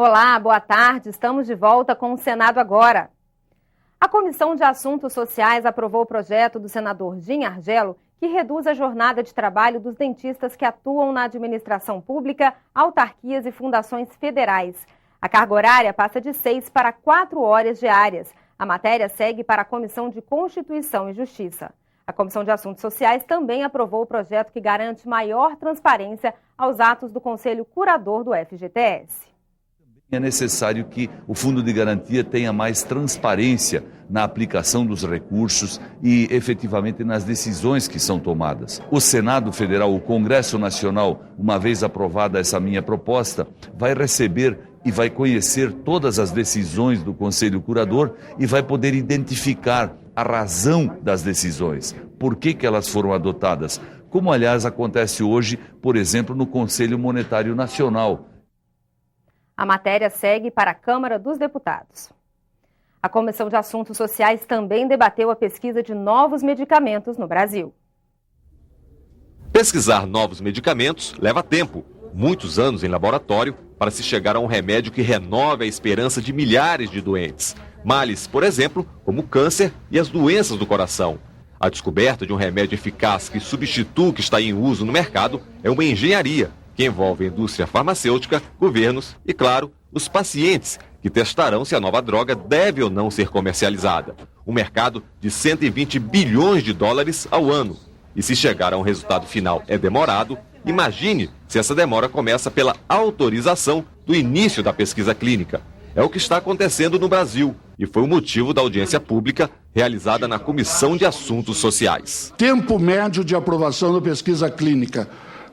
Olá, boa tarde. Estamos de volta com o Senado Agora. A Comissão de Assuntos Sociais aprovou o projeto do senador Jim Argelo, que reduz a jornada de trabalho dos dentistas que atuam na administração pública, autarquias e fundações federais. A carga horária passa de 6 para 4 horas diárias. A matéria segue para a Comissão de Constituição e Justiça. A Comissão de Assuntos Sociais também aprovou o projeto que garante maior transparência aos atos do Conselho Curador do FGTS. É necessário que o Fundo de Garantia tenha mais transparência na aplicação dos recursos e efetivamente nas decisões que são tomadas. O Senado Federal, o Congresso Nacional, uma vez aprovada essa minha proposta, vai receber e vai conhecer todas as decisões do Conselho Curador e vai poder identificar a razão das decisões, por que elas foram adotadas, como aliás acontece hoje, por exemplo, no Conselho Monetário Nacional. A matéria segue para a Câmara dos Deputados. A Comissão de Assuntos Sociais também debateu a pesquisa de novos medicamentos no Brasil. Pesquisar novos medicamentos leva tempo, muitos anos em laboratório, para se chegar a um remédio que renove a esperança de milhares de doentes. Males, por exemplo, como o câncer e as doenças do coração. A descoberta de um remédio eficaz que substitua o que está em uso no mercado é uma engenharia que envolve a indústria farmacêutica, governos e, claro, os pacientes, que testarão se a nova droga deve ou não ser comercializada. Um mercado de 120 bilhões de dólares ao ano. E se chegar a um resultado final é demorado, imagine se essa demora começa pela autorização do início da pesquisa clínica. É o que está acontecendo no Brasil e foi o motivo da audiência pública realizada na Comissão de Assuntos Sociais. Tempo médio de aprovação da pesquisa clínica.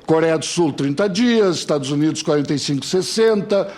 Coreia do Sul, 30 dias, Estados Unidos, 45, 60,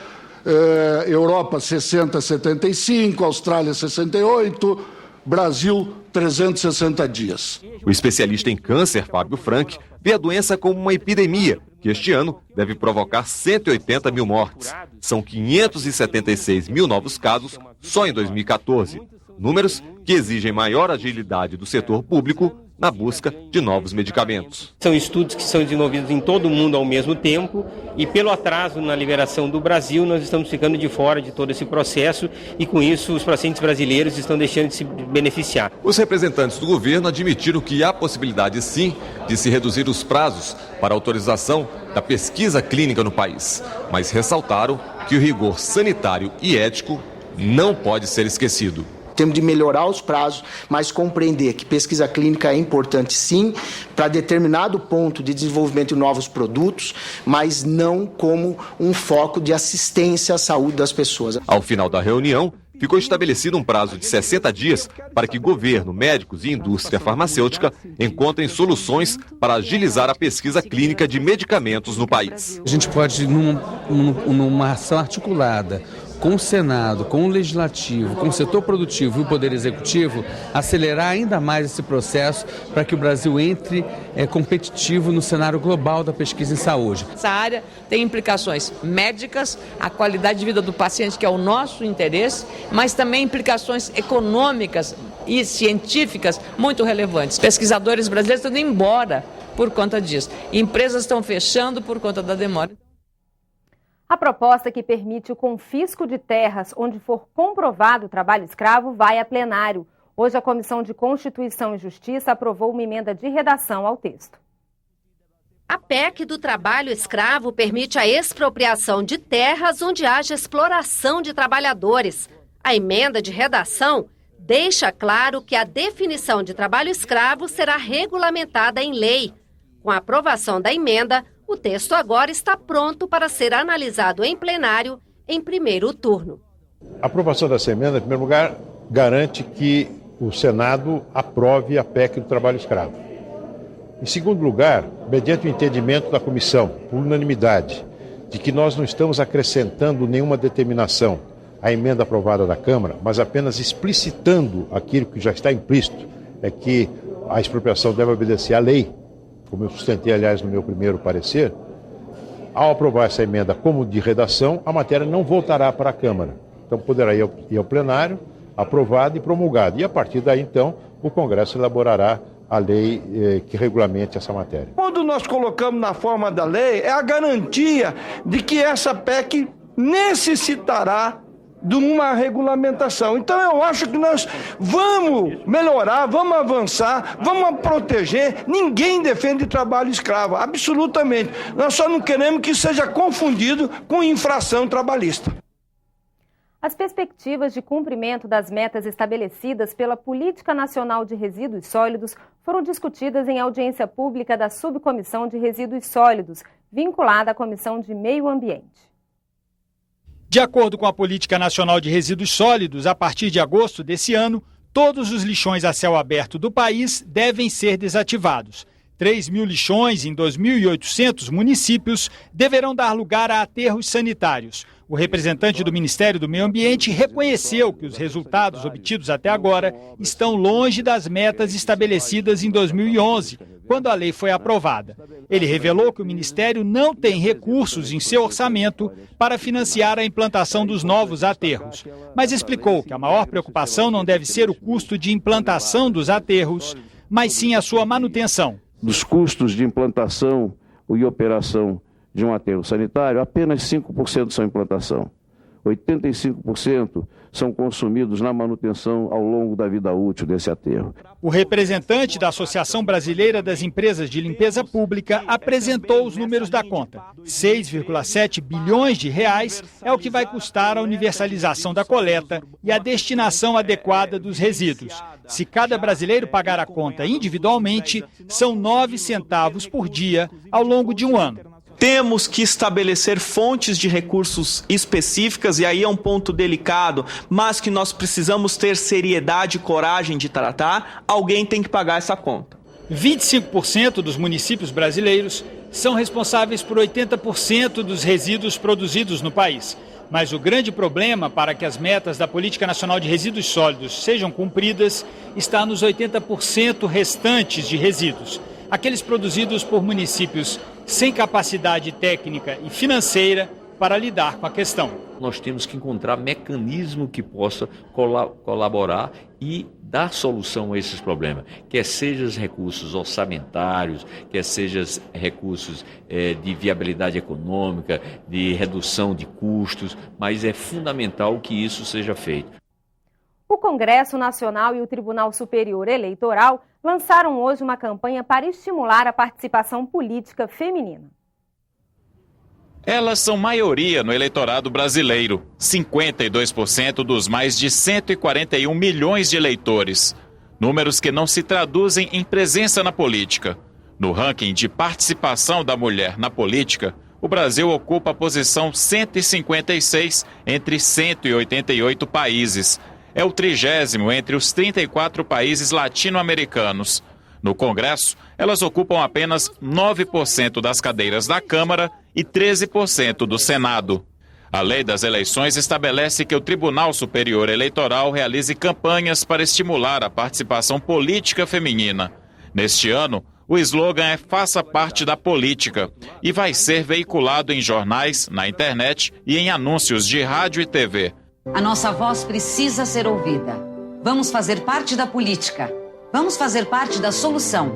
Europa, 60, 75, Austrália, 68, Brasil, 360 dias. O especialista em câncer, Fábio Frank, vê a doença como uma epidemia, que este ano deve provocar 180 mil mortes. São 576 mil novos casos só em 2014. Números que exigem maior agilidade do setor público na busca de novos medicamentos. São estudos que são desenvolvidos em todo o mundo ao mesmo tempo e pelo atraso na liberação do Brasil, nós estamos ficando de fora de todo esse processo e com isso os pacientes brasileiros estão deixando de se beneficiar. Os representantes do governo admitiram que há possibilidade sim de se reduzir os prazos para autorização da pesquisa clínica no país, mas ressaltaram que o rigor sanitário e ético não pode ser esquecido. Temos de melhorar os prazos, mas compreender que pesquisa clínica é importante sim, para determinado ponto de desenvolvimento de novos produtos, mas não como um foco de assistência à saúde das pessoas. Ao final da reunião, ficou estabelecido um prazo de 60 dias para que governo, médicos e indústria farmacêutica encontrem soluções para agilizar a pesquisa clínica de medicamentos no país. A gente pode, numa ação articulada, com o Senado, com o Legislativo, com o setor produtivo e o Poder Executivo, acelerar ainda mais esse processo para que o Brasil entre competitivo no cenário global da pesquisa em saúde. Essa área tem implicações médicas, a qualidade de vida do paciente, que é o nosso interesse, mas também implicações econômicas e científicas muito relevantes. Pesquisadores brasileiros estão indo embora por conta disso. Empresas estão fechando por conta da demora. A proposta que permite o confisco de terras onde for comprovado o trabalho escravo vai a plenário. Hoje, a Comissão de Constituição e Justiça aprovou uma emenda de redação ao texto. A PEC do trabalho escravo permite a expropriação de terras onde haja exploração de trabalhadores. A emenda de redação deixa claro que a definição de trabalho escravo será regulamentada em lei. Com a aprovação da emenda, o texto agora está pronto para ser analisado em plenário em primeiro turno. A aprovação dessa emenda, em primeiro lugar, garante que o Senado aprove a PEC do trabalho escravo. Em segundo lugar, mediante o entendimento da comissão, por unanimidade, de que nós não estamos acrescentando nenhuma determinação à emenda aprovada da Câmara, mas apenas explicitando aquilo que já está implícito, é que a expropriação deve obedecer à lei, como eu sustentei, aliás, no meu primeiro parecer. Ao aprovar essa emenda como de redação, a matéria não voltará para a Câmara. Então poderá ir ao plenário, aprovado e promulgado. E a partir daí, então, o Congresso elaborará a lei que regulamente essa matéria. Quando nós colocamos na forma da lei, é a garantia de que essa PEC necessitará de uma regulamentação. Então eu acho que nós vamos melhorar, vamos avançar, vamos proteger. Ninguém defende trabalho escravo, absolutamente. Nós só não queremos que seja confundido com infração trabalhista. As perspectivas de cumprimento das metas estabelecidas pela Política Nacional de Resíduos Sólidos foram discutidas em audiência pública da Subcomissão de Resíduos Sólidos, vinculada à Comissão de Meio Ambiente. De acordo com a Política Nacional de Resíduos Sólidos, a partir de agosto desse ano, todos os lixões a céu aberto do país devem ser desativados. 3.000 lixões em 2.800 municípios deverão dar lugar a aterros sanitários. O representante do Ministério do Meio Ambiente reconheceu que os resultados obtidos até agora estão longe das metas estabelecidas em 2011, quando a lei foi aprovada. Ele revelou que o Ministério não tem recursos em seu orçamento para financiar a implantação dos novos aterros, mas explicou que a maior preocupação não deve ser o custo de implantação dos aterros, mas sim a sua manutenção. Dos custos de implantação e operação de um aterro sanitário, apenas 5% são implantação. 85% são consumidos na manutenção ao longo da vida útil desse aterro. O representante da Associação Brasileira das Empresas de Limpeza Pública apresentou os números da conta. 6,7 bilhões de reais é o que vai custar a universalização da coleta e a destinação adequada dos resíduos. Se cada brasileiro pagar a conta individualmente, são 9 centavos por dia ao longo de um ano. Temos que estabelecer fontes de recursos específicas, e aí é um ponto delicado, mas que nós precisamos ter seriedade e coragem de tratar. Alguém tem que pagar essa conta. 25% dos municípios brasileiros são responsáveis por 80% dos resíduos produzidos no país. Mas o grande problema para que as metas da Política Nacional de Resíduos Sólidos sejam cumpridas está nos 80% restantes de resíduos, aqueles produzidos por municípios sem capacidade técnica e financeira para lidar com a questão. Nós temos que encontrar mecanismo que possa colaborar e dar solução a esses problemas, quer sejam recursos orçamentários, quer sejam recursos de viabilidade econômica, de redução de custos, mas é fundamental que isso seja feito. O Congresso Nacional e o Tribunal Superior Eleitoral lançaram hoje uma campanha para estimular a participação política feminina. Elas são maioria no eleitorado brasileiro, 52% dos mais de 141 milhões de eleitores. Números que não se traduzem em presença na política. No ranking de participação da mulher na política, o Brasil ocupa a posição 156 entre 188 países. É o 30º entre os 34 países latino-americanos. No Congresso, elas ocupam apenas 9% das cadeiras da Câmara e 13% do Senado. A lei das eleições estabelece que o Tribunal Superior Eleitoral realize campanhas para estimular a participação política feminina. Neste ano, o slogan é Faça Parte da Política e vai ser veiculado em jornais, na internet e em anúncios de rádio e TV. A nossa voz precisa ser ouvida. Vamos fazer parte da política. Vamos fazer parte da solução.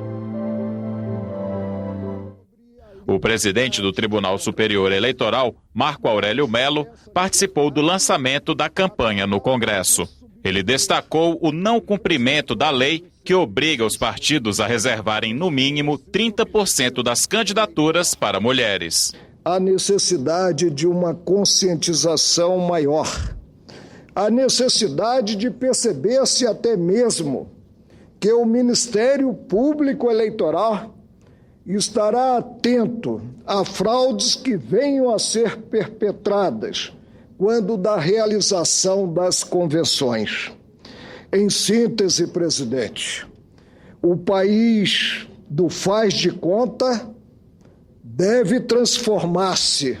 O presidente do Tribunal Superior Eleitoral, Marco Aurélio Melo, participou do lançamento da campanha no Congresso. Ele destacou o não cumprimento da lei que obriga os partidos a reservarem no mínimo 30% das candidaturas para mulheres. A necessidade de uma conscientização maior. A necessidade de perceber-se até mesmo que o Ministério Público Eleitoral estará atento a fraudes que venham a ser perpetradas quando da realização das convenções. Em síntese, presidente, o país do faz de conta deve transformar-se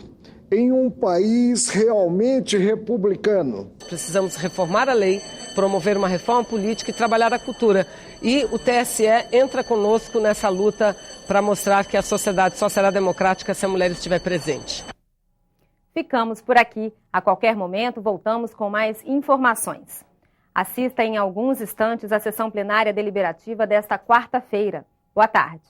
em um país realmente republicano. Precisamos reformar a lei, promover uma reforma política e trabalhar a cultura. E o TSE entra conosco nessa luta para mostrar que a sociedade só será democrática se a mulher estiver presente. Ficamos por aqui. A qualquer momento voltamos com mais informações. Assista em alguns instantes a sessão plenária deliberativa desta quarta-feira. Boa tarde.